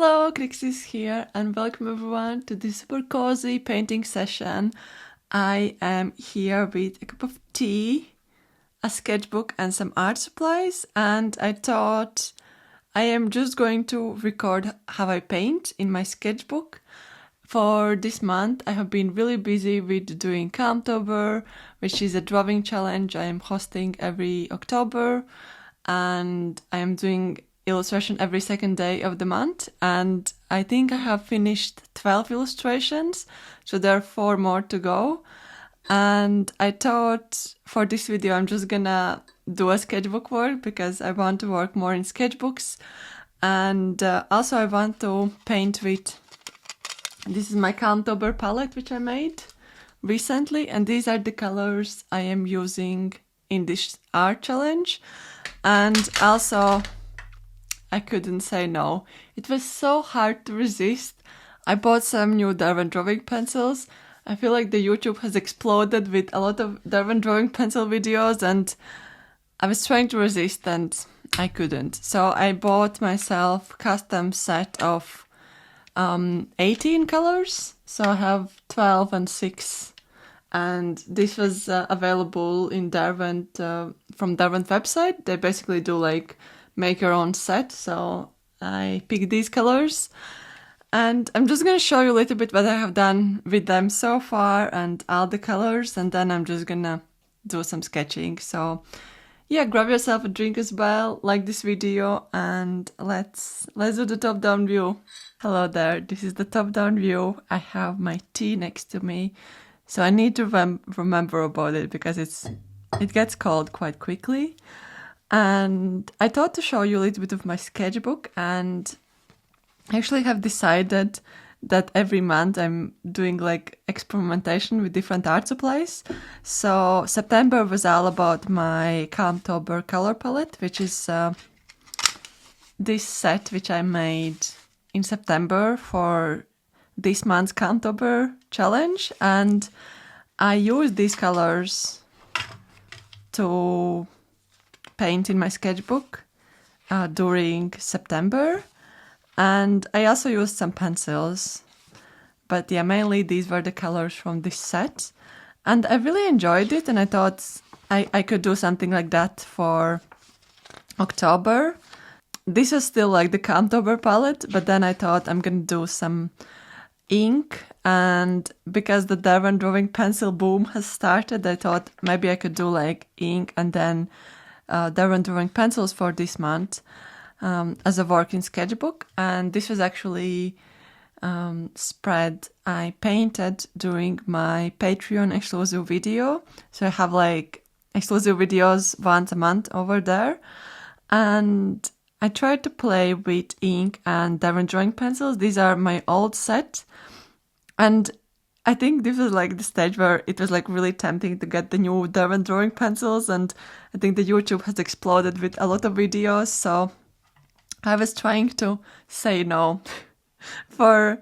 Hello, Crixis here and welcome everyone to this super cozy painting session. I am here with a cup of tea, a sketchbook and some art supplies, and I thought I am just going to record how I paint in my sketchbook. For this month I have been really busy with doing Calmtober, which is a drawing challenge I am hosting every October, and I am doing illustration every second day of the month, and I think I have finished 12 illustrations, so there are 4 more to go. And I thought for this video I'm just gonna do a sketchbook work because I want to work more in sketchbooks, and also I want to paint with, this is my Calmtober palette which I made recently, and these are the colors I am using in this art challenge. And also I couldn't say no. It was so hard to resist. I bought some new DERWENT drawing pencils. I feel like the YouTube has exploded with a lot of DERWENT drawing pencil videos, and I was trying to resist and I couldn't. So I bought myself custom set of 18 colors. So I have 12 and 6. And this was available in DERWENT, from DERWENT website. They basically do like make your own set, so I picked these colors, and I'm just gonna show you a little bit what I have done with them so far and all the colors, and then I'm just gonna do some sketching. So yeah, grab yourself a drink as well, like this video, and let's do the top-down view. Hello there, this is the top-down view. I have my tea next to me, so I need to remember about it because it gets cold quite quickly. And I thought to show you a little bit of my sketchbook, and I actually have decided that every month I'm doing like experimentation with different art supplies. So September was all about my Calmtober color palette, which is this set which I made in September for this month's Calmtober challenge, and I used these colors to paint in my sketchbook during September, and I also used some pencils, but yeah, mainly these were the colors from this set, and I really enjoyed it, and I thought I could do something like that for October. This was still like the Calmtober palette, but then I thought I'm gonna do some ink, and because the DERWENT drawing pencil boom has started, I thought maybe I could do like ink and then DERWENT drawing pencils for this month as a work in sketchbook. And this was actually spread I painted during my Patreon exclusive video. So I have like exclusive videos once a month over there, and I tried to play with ink and DERWENT drawing pencils. These are my old set, and I think this was like the stage where it was like really tempting to get the new DERWENT drawing pencils, and I think the YouTube has exploded with a lot of videos, so I was trying to say no for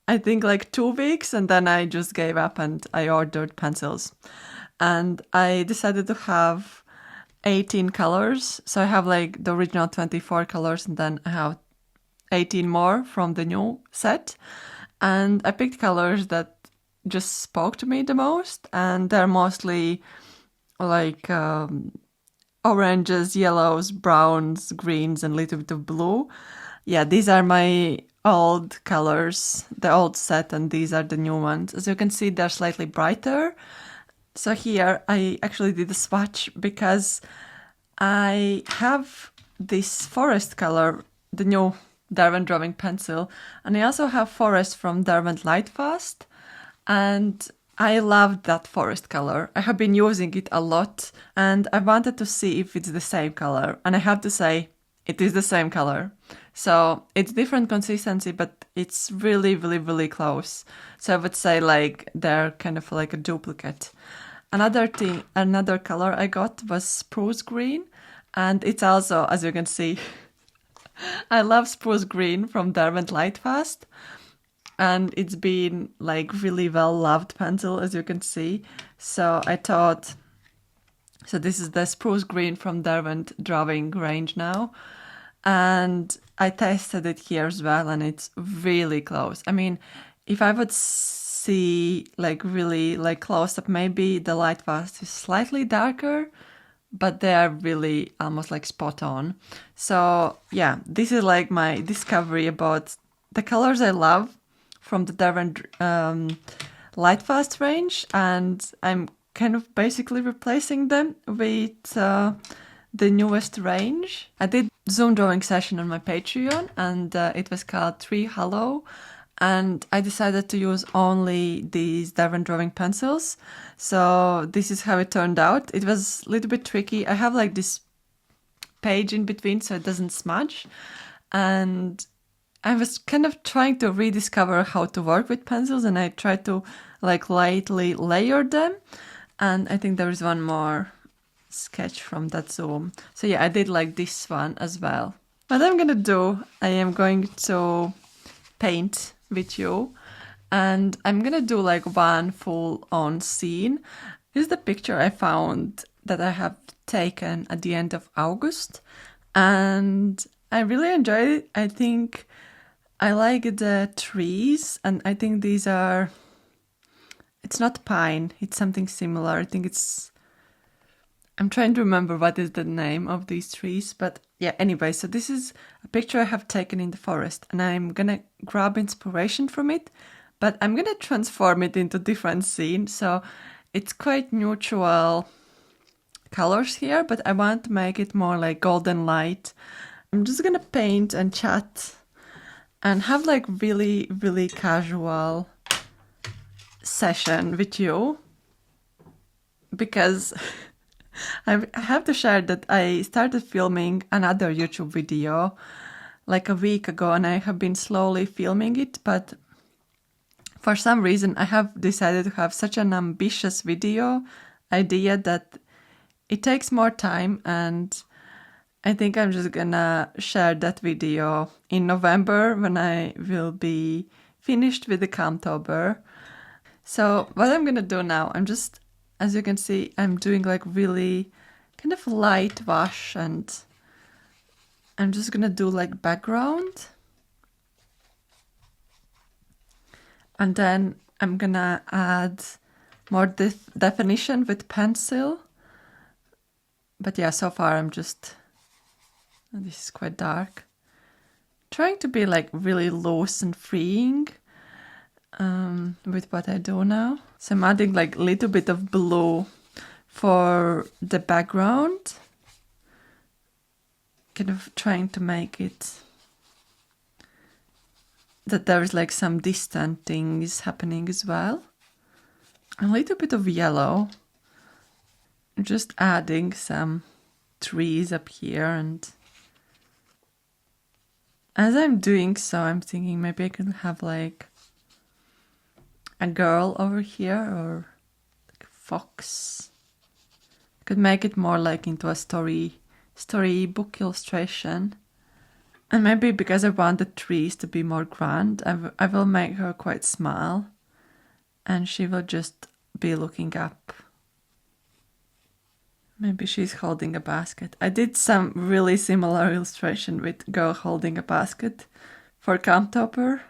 I think like 2 weeks, and then I just gave up and I ordered pencils. And I decided to have 18 colors, so I have like the original 24 colors, and then I have 18 more from the new set. And I picked colors that just spoke to me the most, and they're mostly like oranges, yellows, browns, greens, and a little bit of blue. Yeah, these are my old colors, the old set, and these are the new ones. As you can see, they're slightly brighter. So here I actually did a swatch because I have this forest color, the new DERWENT drawing pencil, and I also have forest from DERWENT Light Fast, and I loved that forest color. I have been using it a lot, and I wanted to see if it's the same color, and I have to say it is the same color. So it's different consistency, but it's really, really, really close. So I would say like they're kind of like a duplicate. Another color I got was spruce green, and it's also, as you can see, I love spruce green from DERWENT Light Fast, and it's been like really well loved pencil, as you can see. So I thought, so this is the spruce green from DERWENT drawing range now, and I tested it here as well, and it's really close. I mean, if I would see like really like close up, maybe the light fast is slightly darker, but they are really almost like spot on. So yeah, this is like my discovery about the colors I love from the Derwent Light Fast range, and I'm kind of basically replacing them with the newest range. I did Zoom drawing session on my Patreon, and it was called Tree Hollow, and I decided to use only these Derwent drawing pencils. So this is how it turned out. It was a little bit tricky. I have like this page in between so it doesn't smudge, and I was kind of trying to rediscover how to work with pencils, and I tried to like lightly layer them, and I think there is one more sketch from that Zoom. So yeah, I did like this one as well. What I'm gonna do, I am going to paint with you, and I'm gonna do like one full on scene. This is the picture I found that I have taken at the end of August, and I really enjoyed it. I think I like the trees, and I think these are, it's not pine, it's something similar. I think it's, I'm trying to remember what is the name of these trees, but yeah, anyway, so this is a picture I have taken in the forest, and I'm gonna grab inspiration from it, but I'm gonna transform it into different scenes, so it's quite neutral colors here, but I want to make it more like golden light. I'm just gonna paint and chat and have like really, really casual session with you, because I have to share that I started filming another YouTube video like a week ago, and I have been slowly filming it, but for some reason I have decided to have such an ambitious video idea that it takes more time, and I think I'm just gonna share that video in November when I will be finished with the Calmtober. So what I'm gonna do now, I'm just, as you can see, I'm doing like really kind of light wash, and I'm just gonna do like background. And then I'm gonna add more definition with pencil. But yeah, so far I'm just, this is quite dark, trying to be like really loose and freeing with what I do now. So I'm adding like a little bit of blue for the background, kind of trying to make it that there is like some distant things happening as well. A little bit of yellow, just adding some trees up here, and as I'm doing so, I'm thinking maybe I could have like a girl over here, or like a fox. I could make it more like into a storybook illustration. And maybe because I want the trees to be more grand, I will make her quite small, and she will just be looking up. Maybe she's holding a basket. I did some really similar illustration with girl holding a basket for Calmtober.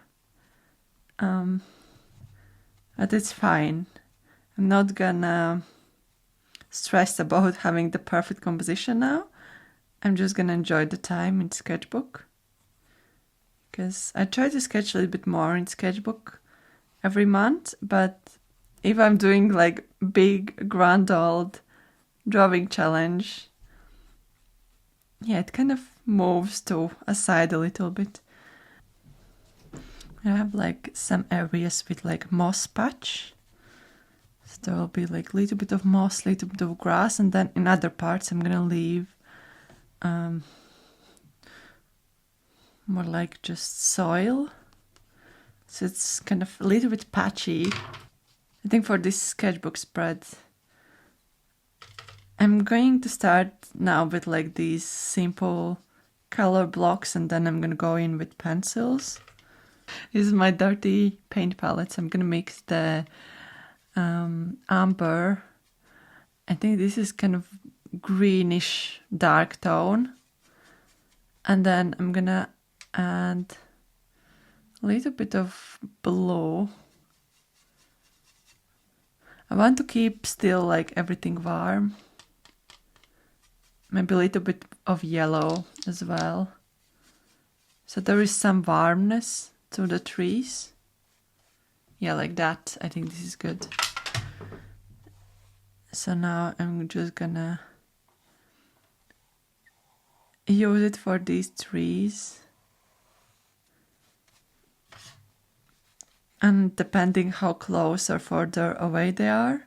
But it's fine. I'm not gonna stress about having the perfect composition now. I'm just gonna enjoy the time in Sketchbook, because I try to sketch a little bit more in Sketchbook every month, but if I'm doing like big grand old drawing challenge, yeah, it kind of moves to aside a little bit. I have like some areas with like moss patch, so there will be like a little bit of moss, little bit of grass, and then in other parts I'm gonna leave more like just soil, so it's kind of a little bit patchy. I think for this sketchbook spread I'm going to start now with like these simple color blocks, and then I'm gonna go in with pencils. This is my dirty paint palettes. I'm gonna mix the Umber. I think this is kind of greenish dark tone, and then I'm gonna and a little bit of blue. I want to keep still like everything warm. Maybe a little bit of yellow as well. So there is some warmness to the trees. Yeah, like that. I think this is good. So now I'm just gonna use it for these trees. And depending how close or further away they are,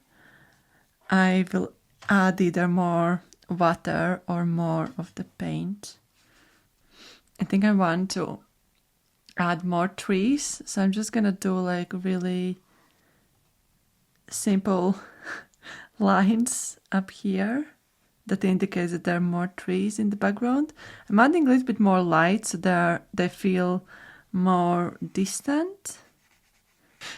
I will add either more water or more of the paint. I think I want to add more trees, so I'm just gonna do like really simple lines up here that indicates that there are more trees in the background. I'm adding a little bit more light so they feel more distant.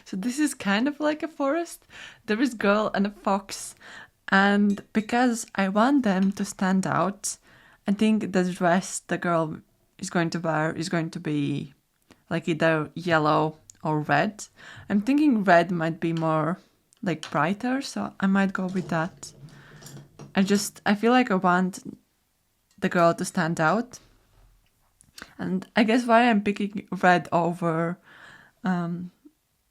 So this is kind of like a forest. There is a girl and a fox, and because I want them to stand out, I think the dress the girl is going to wear is going to be like either yellow or red. I'm thinking red might be more like brighter, so I might go with that. I feel like I want the girl to stand out. And I guess why I'm picking red over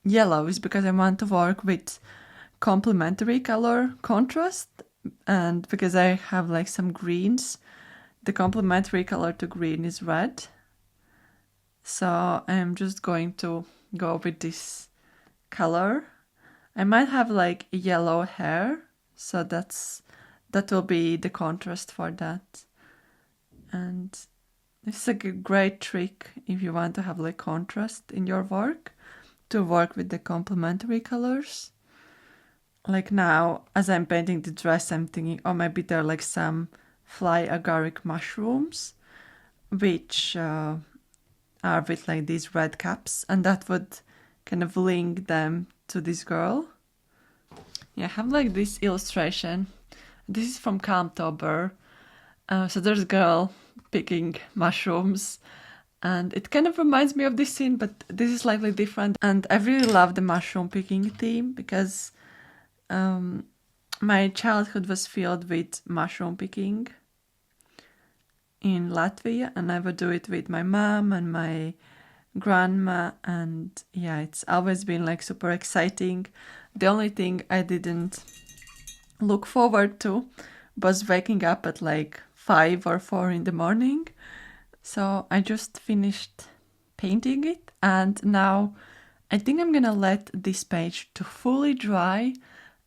yellow is because I want to work with complementary color contrast, and because I have like some greens, the complementary color to green is red. So I'm just going to go with this color. I might have like yellow hair, so that will be the contrast for that. And this is a great trick if you want to have like contrast in your work, to work with the complementary colors. Like now, as I'm painting the dress, I'm thinking, oh, maybe there are like some fly agaric mushrooms, which are with like these red caps, and that would kind of link them to this girl. Yeah, I have like this illustration. This is from Calmtober. So there's a girl picking mushrooms, and it kind of reminds me of this scene, but this is slightly different. And I really love the mushroom picking theme because my childhood was filled with mushroom picking in Latvia, and I would do it with my mom and my grandma, and yeah, it's always been like super exciting. The only thing I didn't look forward to was waking up at like 5 or 4 in the morning. So I just finished painting it, and now I think I'm gonna let this page to fully dry,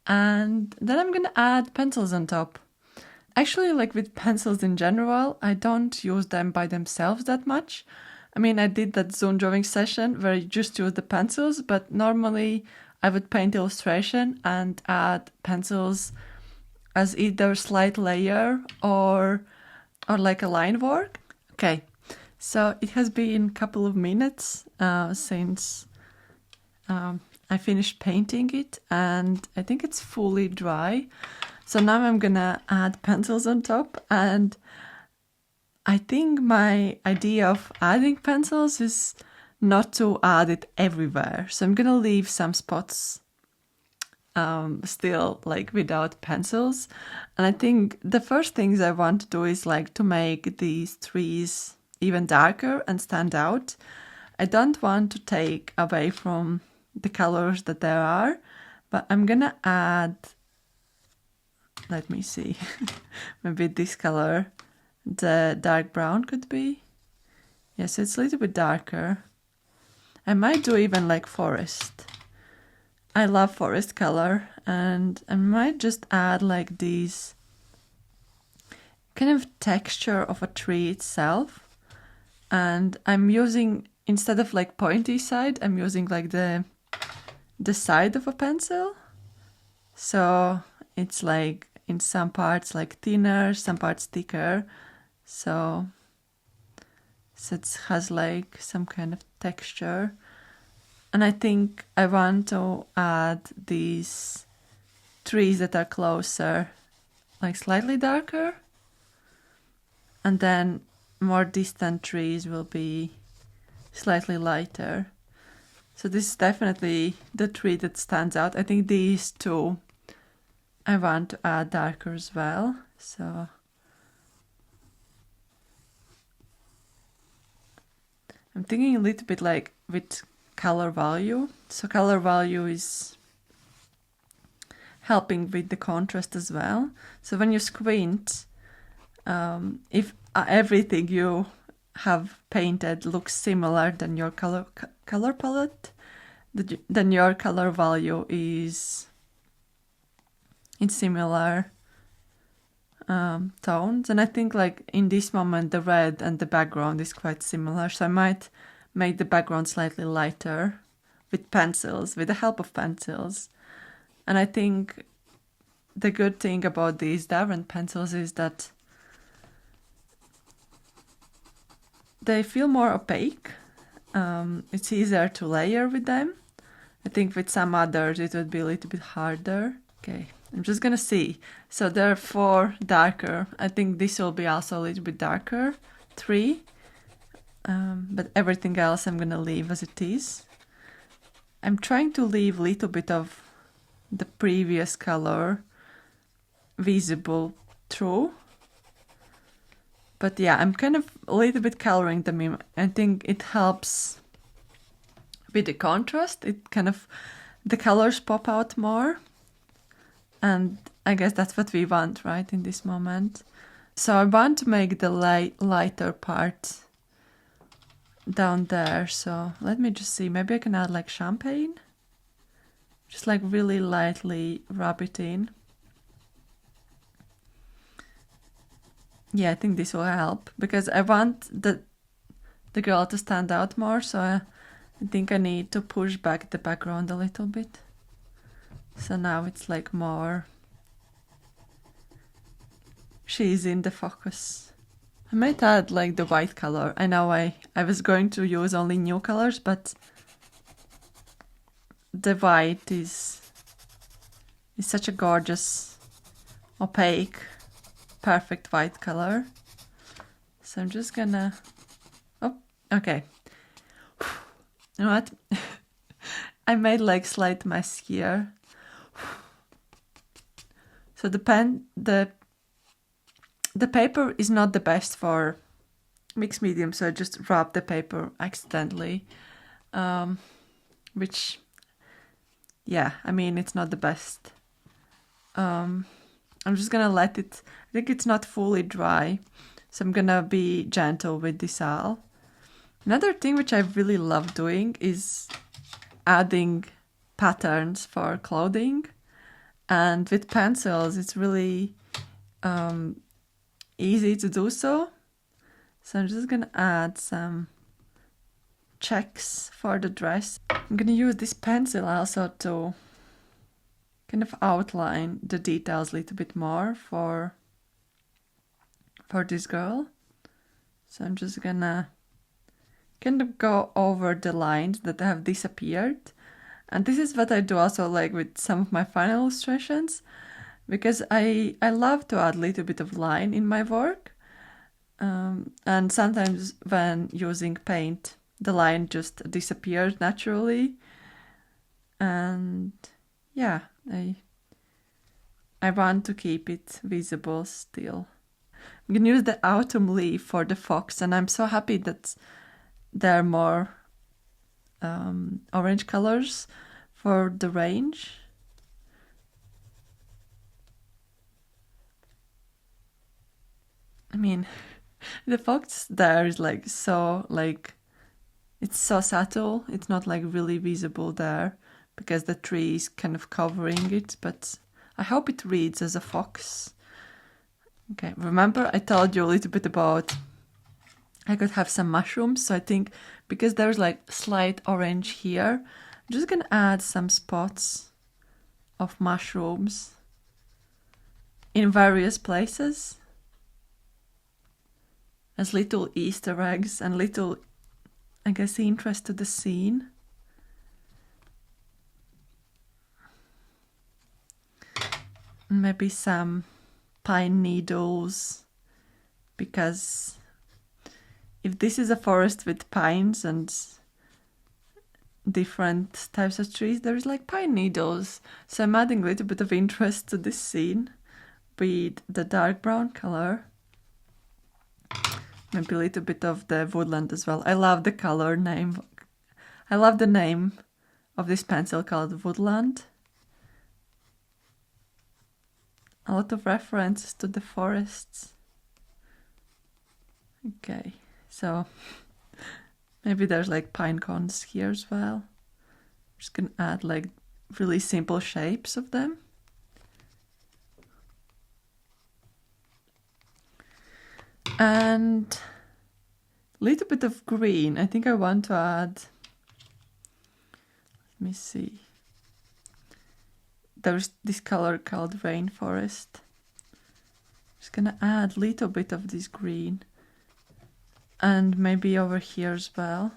and then I'm gonna add pencils on top. Actually, like with pencils in general, I don't use them by themselves that much. I mean, I did that Zoom drawing session where I just use the pencils, but normally I would paint illustration and add pencils as either slight layer or like a line work. Okay, so it has been a couple of minutes since I finished painting it, and I think it's fully dry. So now I'm gonna add pencils on top, and I think my idea of adding pencils is not to add it everywhere. So I'm gonna leave some spots still like without pencils. And I think the first things I want to do is like to make these trees even darker and stand out. I don't want to take away from the colors that there are, but I'm gonna add, let me see, maybe this color, the dark brown could be. Yes, it's a little bit darker. I might do even like forest. I love forest color, and I might just add like these kind of texture of a tree itself. And I'm using, instead of like pointy side, I'm using like the side of a pencil. So it's like in some parts like thinner, some parts thicker. So it has like some kind of texture. And I think I want to add these trees that are closer, like slightly darker. And then more distant trees will be slightly lighter. So this is definitely the tree that stands out. I think these two I want to add darker as well. So I'm thinking a little bit like with color value. So color value is helping with the contrast as well. So when you squint, if everything you have painted looks similar than your color palette, then your color value is in similar tones. And I think like in this moment the red and the background is quite similar, so I might make the background slightly lighter with pencils, with the help of pencils. And I think the good thing about these Derwent pencils is that they feel more opaque. It's easier to layer with them. I think with some others it would be a little bit harder. Okay, I'm just gonna see. So there are 4 darker. I think this will be also a little bit darker. 3. But everything else I'm gonna leave as it is. I'm trying to leave a little bit of the previous color visible through. But yeah, I'm kind of a little bit coloring them in. I think it helps with the contrast. It kind of, the colors pop out more. And I guess that's what we want, right, in this moment. So I want to make the lighter part down there. So let me just see, maybe I can add like champagne. Just like really lightly rub it in. Yeah, I think this will help because I want the girl to stand out more, so I think I need to push back the background a little bit. So now it's like more, she's in the focus. I might add like the white color. I know I was going to use only new colors, but the white is such a gorgeous, opaque, perfect white color. So I'm just gonna, oh, okay. You know what? I made like slight mess here. So the paper is not the best for mixed medium, so I just rubbed the paper accidentally, which, yeah, I mean, it's not the best. I'm just gonna let it, I think it's not fully dry, so I'm gonna be gentle with this all. Another thing which I really love doing is adding patterns for clothing, and with pencils it's really easy to do so. So I'm just gonna add some checks for the dress. I'm gonna use this pencil also to kind of outline the details a little bit more for this girl. So I'm just gonna kind of go over the lines that have disappeared. And this is what I do also like with some of my final illustrations, because I love to add a little bit of line in my work. And sometimes when using paint, the line just disappears naturally. And yeah, I want to keep it visible still. I'm gonna use the autumn leaf for the fox, and I'm so happy that there are more orange colors for the range. I mean, the fox there is like so, like, it's so subtle. It's not like really visible there because the tree is kind of covering it, but I hope it reads as a fox. Okay, remember I told you a little bit about I could have some mushrooms, so I think because there's like slight orange here, I'm just gonna add some spots of mushrooms in various places as little Easter eggs and little, I guess, interest to the scene. Maybe some pine needles, because if this is a forest with pines and different types of trees, there is like pine needles. So I'm adding a little bit of interest to this scene with the dark brown color. Maybe a little bit of the woodland as well. I love the color name. I love the name of this pencil called Woodland. A lot of references to the forests. Okay, so maybe there's like pine cones here as well. I'm just gonna add like really simple shapes of them. And a little bit of green. I think I want to add, let me see. There's this color called rainforest. Just gonna add a little bit of this green. And maybe over here as well.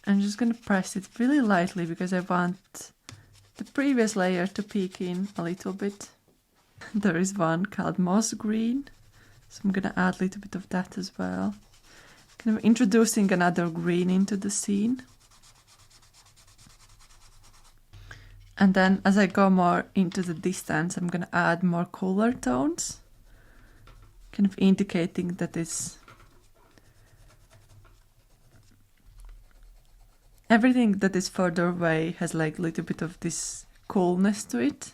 I'm just gonna press it really lightly because I want the previous layer to peek in a little bit. There is one called moss green, so I'm gonna add a little bit of that as well. Kind of introducing another green into the scene. And then as I go more into the distance, I'm gonna add more cooler tones, kind of indicating that it's everything that is further away has like a little bit of this coolness to it.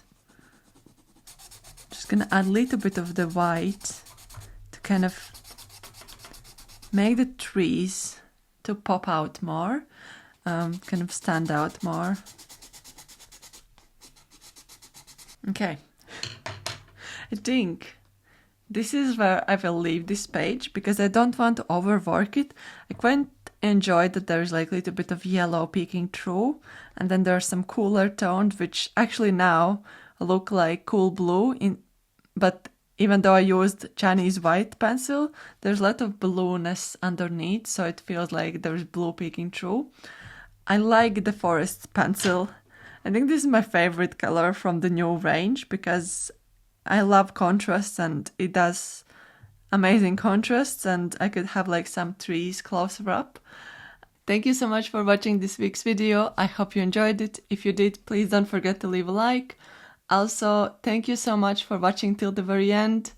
Just gonna add a little bit of the white to kind of make the trees to pop out more, kind of stand out more. Okay, I think this is where I will leave this page because I don't want to overwork it. I quite enjoyed that there's like a little bit of yellow peeking through, and then there are some cooler tones which actually now look like cool blue, but even though I used Chinese white pencil, there's a lot of blueness underneath, so it feels like there's blue peeking through. I like the forest pencil. I think this is my favorite color from the new range because I love contrasts and it does amazing contrasts, and I could have like some trees closer up. Thank you so much for watching this week's video. I hope you enjoyed it. If you did, please don't forget to leave a like. Also, thank you so much for watching till the very end.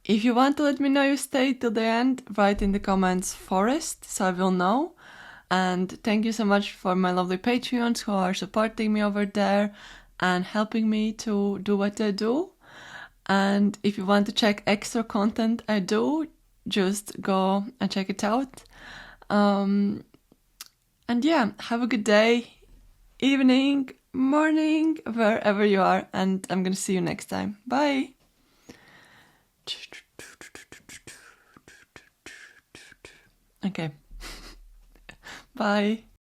If you want to let me know you stayed till the end, write in the comments forest so I will know. And thank you so much for my lovely Patreons who are supporting me over there and helping me to do what I do. And if you want to check extra content I do, just go and check it out. And yeah, have a good day, evening, morning, wherever you are, and I'm gonna see you next time. Bye! Okay. Bye.